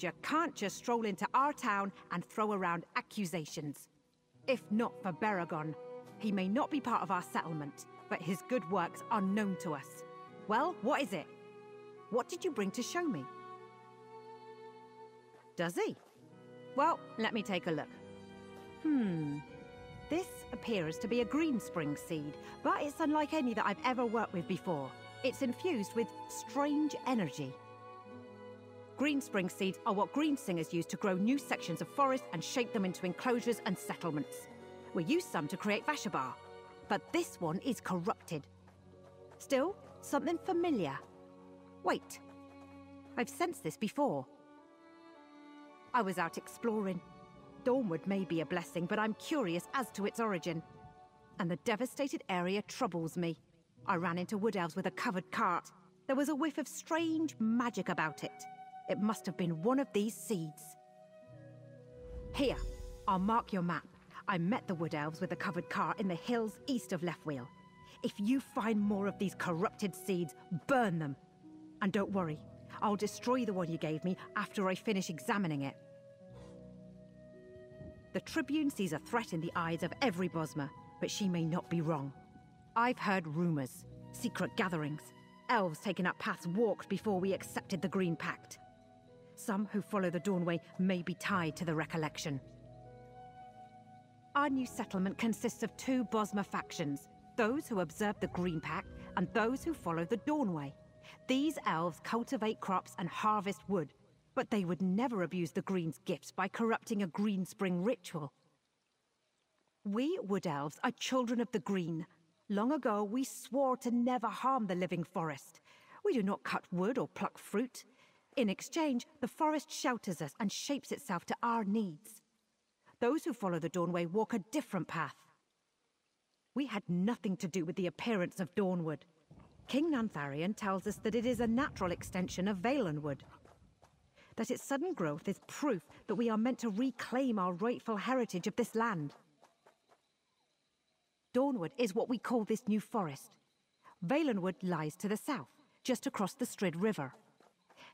soldier can't just stroll into our town and throw around accusations. If not for Baragon, he may not be part of our settlement, but his good works are known to us. Well, what is it? What did you bring to show me? Does he? Well, let me take a look. This appears to be a greenspring seed, but it's unlike any that I've ever worked with before. It's infused with strange energy. Greenspring seeds are what greensingers use to grow new sections of forest and shape them into enclosures and settlements. We use some to create Vashabar, but this one is corrupted. Still, something familiar. Wait, I've sensed this before. I was out exploring. Dawnwood may be a blessing, but I'm curious as to its origin. And the devastated area troubles me. I ran into wood elves with a covered cart. There was a whiff of strange magic about it. It must have been one of these seeds. Here, I'll mark your map. I met the wood elves with a covered cart in the hills east of West Weald. If you find more of these corrupted seeds, burn them. And don't worry, I'll destroy the one you gave me after I finish examining it. The Tribune sees a threat in the eyes of every Bosmer, but she may not be wrong. I've heard rumors, secret gatherings, elves taking up paths walked before we accepted the Green Pact. Some who follow the Dawnway may be tied to the recollection. Our new settlement consists of two Bosmer factions, those who observe the Green Pact and those who follow the Dawnway. These elves cultivate crops and harvest wood, but they would never abuse the Green's gifts by corrupting a Greenspring ritual. We Wood Elves are children of the Green. Long ago, we swore to never harm the living forest. We do not cut wood or pluck fruit. In exchange, the forest shelters us and shapes itself to our needs. Those who follow the Dawnway walk a different path. We had nothing to do with the appearance of Dawnwood. King Nintharion tells us that it is a natural extension of Valenwood. That its sudden growth is proof that we are meant to reclaim our rightful heritage of this land. Dawnwood is what we call this new forest. Valenwood lies to the south, just across the Strid River.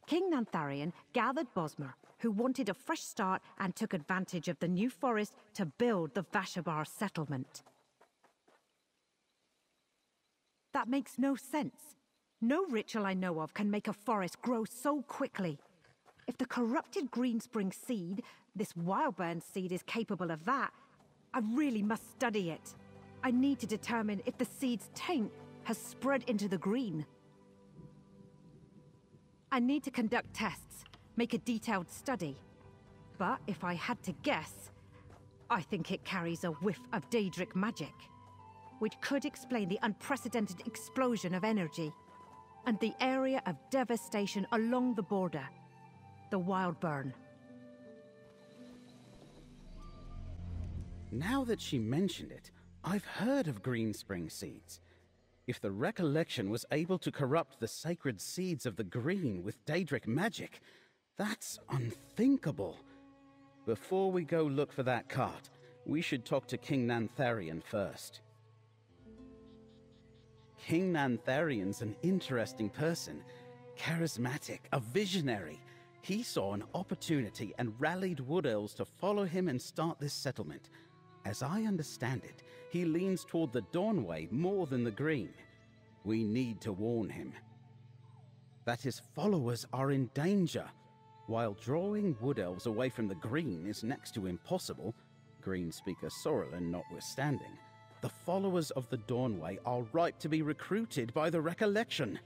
King Nintharion gathered Bosmer, who wanted a fresh start and took advantage of the new forest to build the Vashabar settlement. That makes no sense. No ritual I know of can make a forest grow so quickly. If the corrupted Greenspring seed, this Wildburn seed, is capable of that, I really must study it. I need to determine if the seed's taint has spread into the green. I need to conduct tests, make a detailed study. But if I had to guess, I think it carries a whiff of Daedric magic, which could explain the unprecedented explosion of energy and the area of devastation along the border, the Wildburn. Now that she mentioned it, I've heard of Greenspring seeds. If the recollection was able to corrupt the sacred seeds of the green with Daedric magic, that's unthinkable. Before we go look for that cart, we should talk to King Nintharion first. King Nintharion's an interesting person, charismatic, a visionary. He saw an opportunity and rallied Wood Elves to follow him and start this settlement. As I understand it, he leans toward the Dawnway more than the Green. We need to warn him that his followers are in danger. While drawing Wood Elves away from the Green is next to impossible, Green speaker Sorrelin notwithstanding, the followers of the Dawnway are ripe to be recruited by the recollection.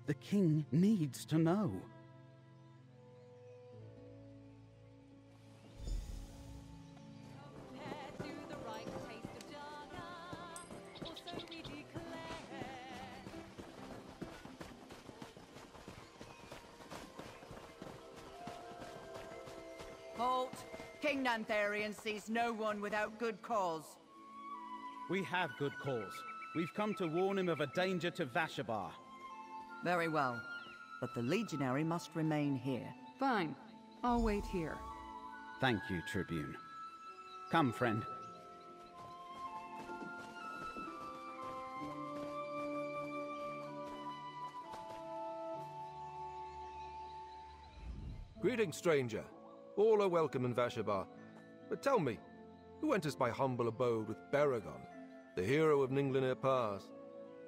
The king needs to know. Halt! King Nintharion sees no one without good cause. We have good cause. We've come to warn him of a danger to Vashabar. Very well. But the Legionary must remain here. Fine. I'll wait here. Thank you, Tribune. Come, friend. Greetings, stranger. All are welcome in Vashabar. But tell me, who enters my humble abode with Baragon, the hero of Ninglunir Pass?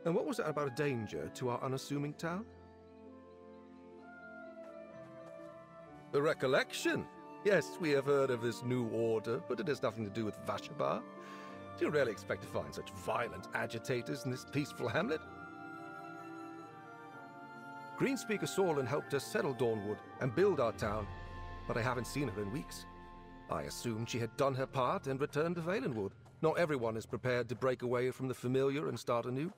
And what was that about a danger to our unassuming town? The recollection? Yes, we have heard of this new order, but it has nothing to do with Vashabar. Do you really expect to find such violent agitators in this peaceful hamlet? Greenspeaker Sorlin helped us settle Dawnwood and build our town, but I haven't seen her in weeks. I assumed she had done her part and returned to Valenwood. Not everyone is prepared to break away from the familiar and start anew.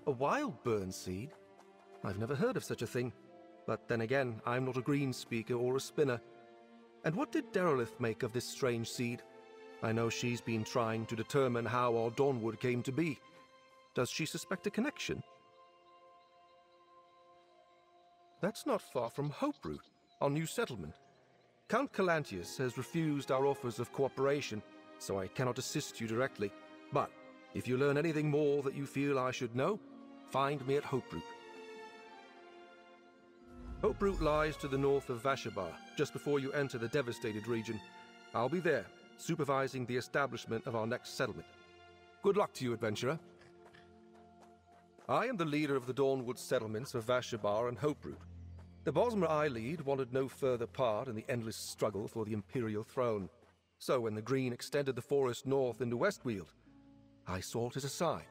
A wild burn seed? I've never heard of such a thing. But then again, I'm not a greenspeaker or a spinner. And what did Derelith make of this strange seed? I know she's been trying to determine how our Dawnwood came to be. Does she suspect a connection? That's not far from Hoperoot, our new settlement. Count Calantius has refused our offers of cooperation, so I cannot assist you directly. But if you learn anything more that you feel I should know, find me at Hoperoot. Hoperoot lies to the north of Vashabar, just before you enter the devastated region. I'll be there, supervising the establishment of our next settlement. Good luck to you, adventurer. I am the leader of the Dawnwood settlements of Vashabar and Hoperoot. The Bosmer I lead wanted no further part in the endless struggle for the Imperial throne. So when the Green extended the forest north into West Weald, I sought his aside.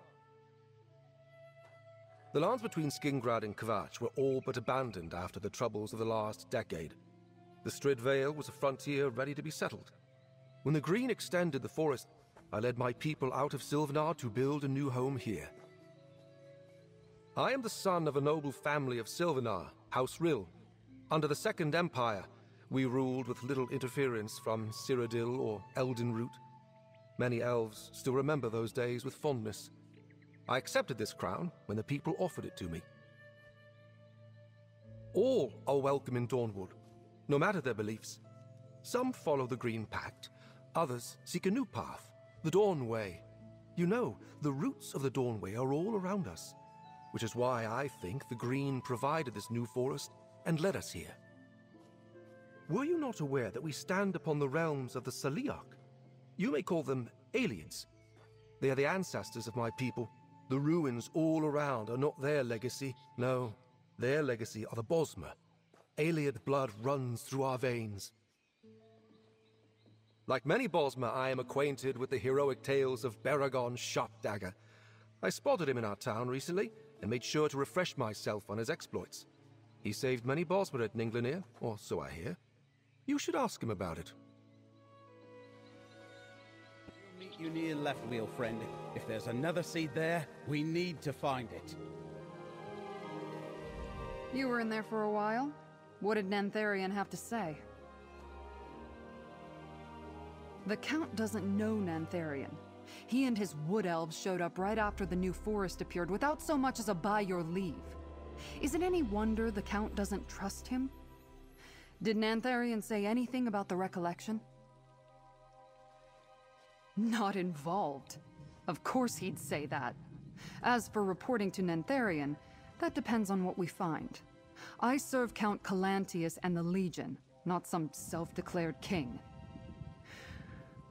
The lands between Skingrad and Kvatch were all but abandoned after the troubles of the last decade. The Strid Vale was a frontier ready to be settled. When the Green extended the forest, I led my people out of Silvenar to build a new home here. I am the son of a noble family of Silvenar, House Rill. Under the Second Empire, we ruled with little interference from Cyrodiil or Eldenroot. Many elves still remember those days with fondness. I accepted this crown when the people offered it to me. All are welcome in Dawnwood, no matter their beliefs. Some follow the Green Pact, others seek a new path, the Dawn Way. You know, the roots of the Dawn Way are all around us, which is why I think the Green provided this new forest and led us here. Were you not aware that we stand upon the realms of the Saliarch? You may call them aliens. They are the ancestors of my people. The ruins all around are not their legacy. No, their legacy are the Bosmer. Ayleid blood runs through our veins. Like many Bosmer, I am acquainted with the heroic tales of Baragon Sharpdagger. I spotted him in our town recently and made sure to refresh myself on his exploits. He saved many Bosmer at Ninglunir, or so I hear. You should ask him about it. We'll meet you near Left Wheel, friend. If there's another seed there, we need to find it. You were in there for a while? What did Nintharion have to say? The Count doesn't know Nintharion. He and his wood elves showed up right after the new forest appeared without so much as a by your leave. Is it any wonder the Count doesn't trust him? Did Nintharion say anything about the recollection? Not involved. Of course he'd say that. As for reporting to Nintharion, that depends on what we find. I serve Count Calantius and the Legion, not some self-declared king.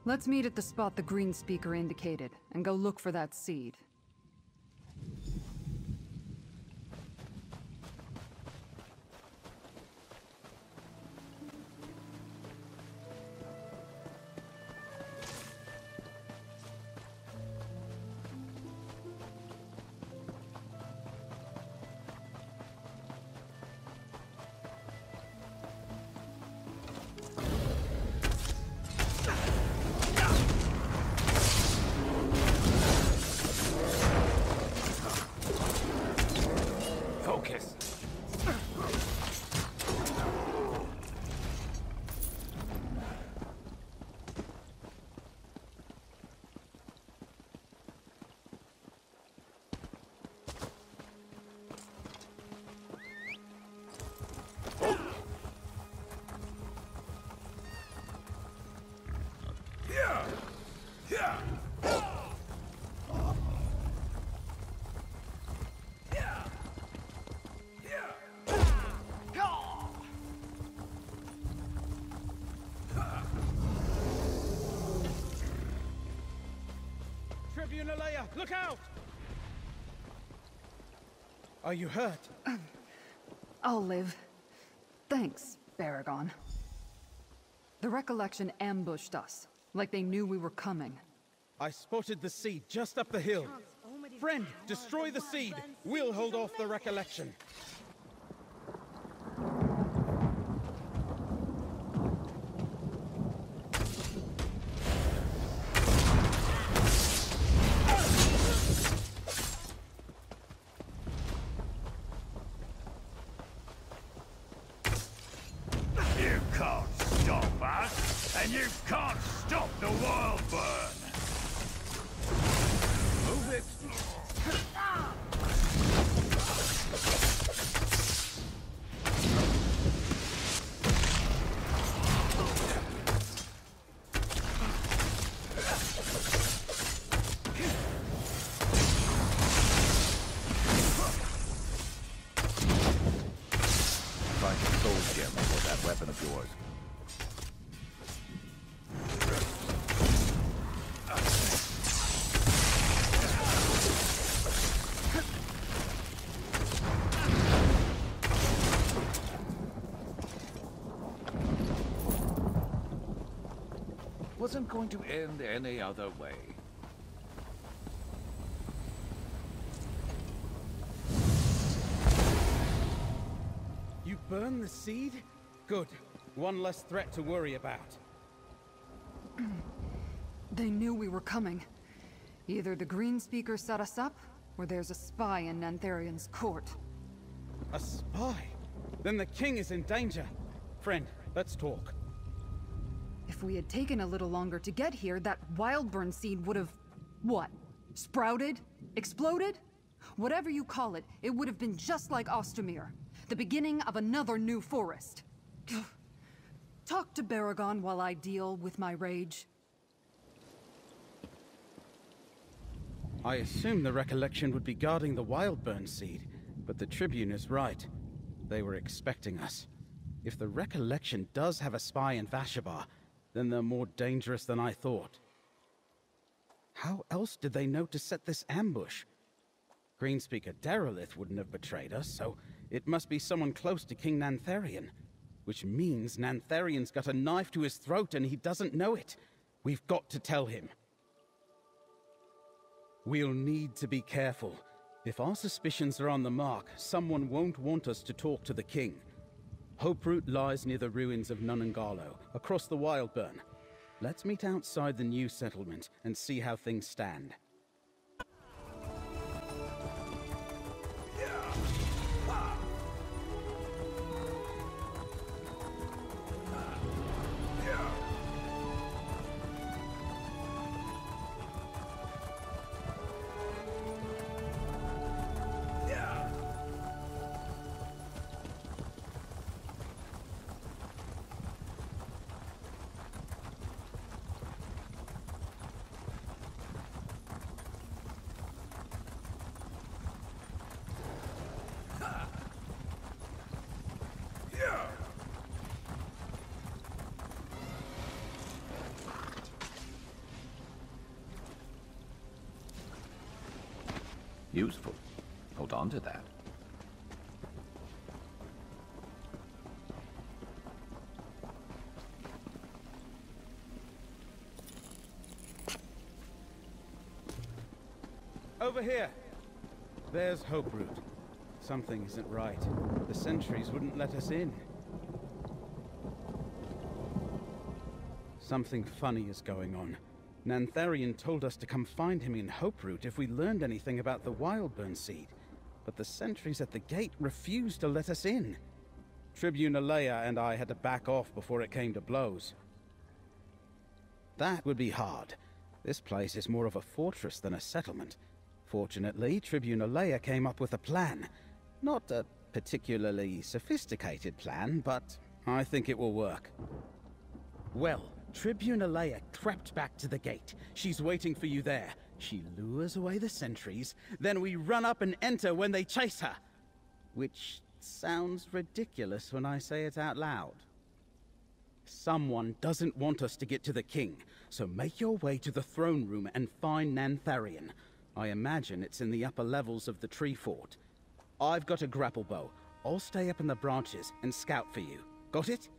Let's meet at the spot the Greenspeaker indicated, and go look for that seed. Tribune Alea, look out! Are you hurt? I'll live. Thanks, Baragon. The Recollection ambushed us, like they knew we were coming. I spotted the seed just up the hill. Friend, destroy the seed. We'll hold off the Recollection. You can't stop us, and you can't stop the wild burn. Move it. Find a soul gem for that weapon of yours. Wasn't going to end any other way. You burn the seed? Good. One less threat to worry about. They knew we were coming. Either the Green Speaker set us up, or there's a spy in Nintharion's court. A spy? Then the king is in danger. Friend, let's talk. If we had taken a little longer to get here, that wildburn seed would have... what? Sprouted? Exploded? Whatever you call it, it would have been just like Ostermere. The beginning of another new forest. Talk to Baragon while I deal with my rage. I assumed the Recollection would be guarding the wildburn seed, but the Tribune is right. They were expecting us. If the Recollection does have a spy in Vashabar, then they're more dangerous than I thought. How else did they know to set this ambush? Greenspeaker Derelith wouldn't have betrayed us, so it must be someone close to King Nintharion. Which means Nantharion's got a knife to his throat and he doesn't know it. We've got to tell him. We'll need to be careful. If our suspicions are on the mark, someone won't want us to talk to the king. Hoperoot lies near the ruins of Nunangalo, across the Wildburn. Let's meet outside the new settlement and see how things stand. Useful. Hold on to that. Over here! There's Hoperoot. Something isn't right. The sentries wouldn't let us in. Something funny is going on. Nintharion told us to come find him in Hoperoot if we learned anything about the Wildburn seed, but the sentries at the gate refused to let us in. Tribune Alea and I had to back off before it came to blows. That would be hard. This place is more of a fortress than a settlement. Fortunately, Tribune Alea came up with a plan. Not a particularly sophisticated plan, but I think it will work. Well, Tribune Alea crept back to the gate. She's waiting for you there. She lures away the sentries, then we run up and enter when they chase her. Which sounds ridiculous when I say it out loud. Someone doesn't want us to get to the king, so make your way to the throne room and find Nintharion. I imagine it's in the upper levels of the tree fort. I've got a grapple bow. I'll stay up in the branches and scout for you. Got it?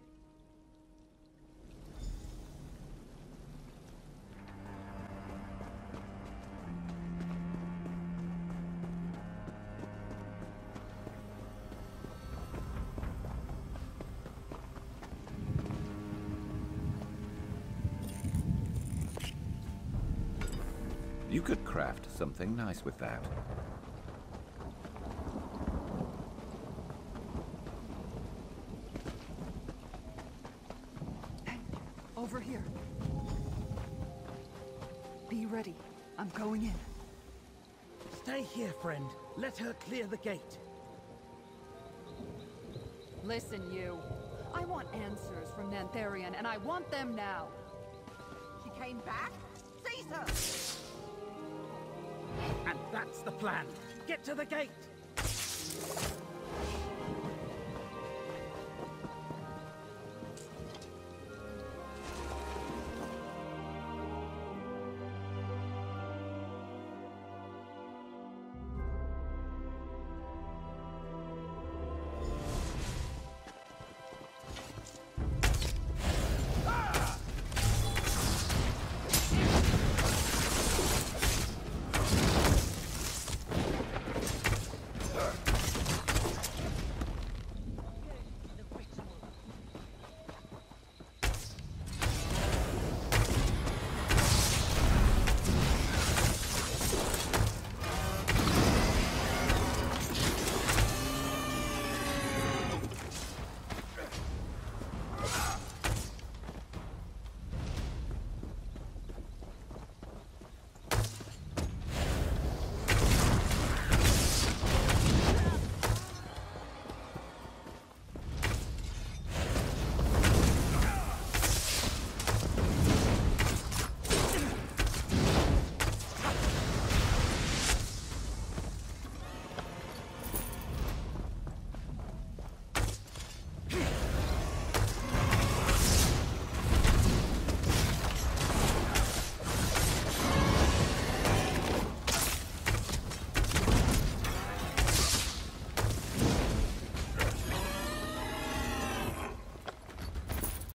You could craft something nice with that. Hey, over here. Be ready. I'm going in. Stay here, friend. Let her clear the gate. Listen, you. I want answers from Nintharion, and I want them now. She came back? Seize her! And that's the plan. Get to the gate!